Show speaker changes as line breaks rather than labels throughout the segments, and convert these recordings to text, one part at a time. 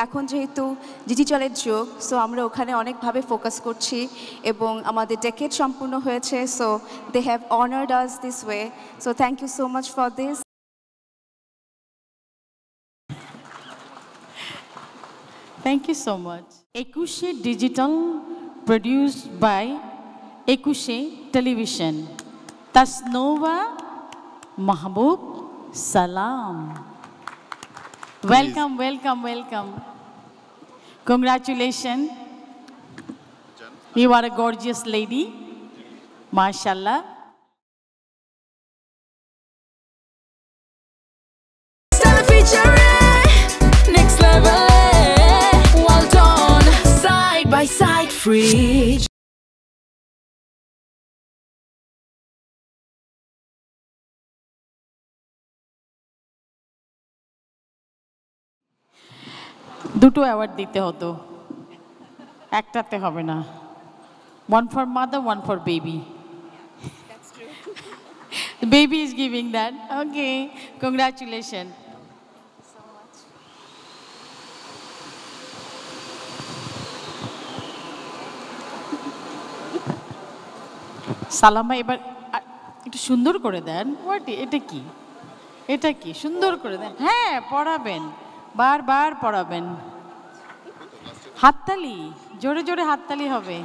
এখন যেহেতু ডিজিটালের যুগ, সো আমরা ওখানে অনেকভাবে ফোকাস করছি এবং আমাদের ডেকেড সম্পূর্ণ হয়েছে, so they have honoured us this way, so thank you so much for this.
Thank you so much. Ekushe Digital, produced by Ekushe Television. Tasnova Mahbub Salam. Welcome, welcome, welcome. Congratulations. You are a gorgeous lady. MashaAllah.
Next level. Well done. Side by side, free.
দুটো award দিতে হতো, একটাতে হবে না। One for mother, one for baby.
That's true.
The baby is giving that. Okay, congratulations.
So much.
সালামা এবার একটু সুন্দর করে দেন। এটা কি, এটা কি সুন্দর করে দেন। হ্যাঁ, পড়াবেন, বারবার পড়াবেন। হাততালি, জোরে জোরে হাততালি হবে।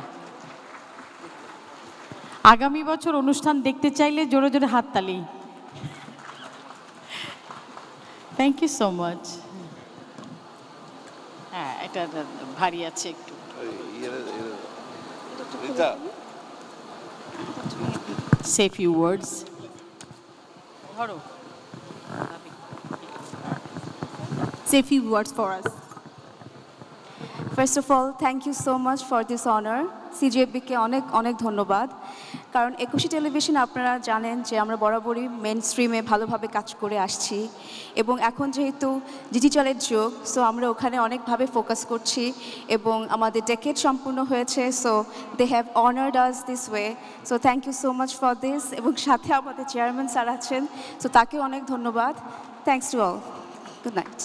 আগামী বছর অনুষ্ঠান দেখতে চাইলে জোরে জোরে হাততালি। Thank you so much. হ্যাঁ, এটা ভারী আছে একটু। Say few words. ধরো।
Say a few words for us. First of all, thank you so much for this honor. CJB-কে অনেক অনেক ধন্যবাদ, কারণ একুশে টেলিভিশন আপনারা জানেন যে আমরা বরাবরই মেন স্ট্রিমে ভালোভাবে কাজ করে আসছি এবং এখন যেহেতু ডিজিটালের যুগ, সো আমরা ওখানে অনেকভাবে ফোকাস করছি এবং আমাদের ডেকেড সম্পূর্ণ হয়েছে, so they have honoured us this way, so thank you so much for this. এবং সাথে আমাদের চেয়ারম্যান স্যার আছেন, সো তাকেও অনেক ধন্যবাদ। Thanks to all. Good night.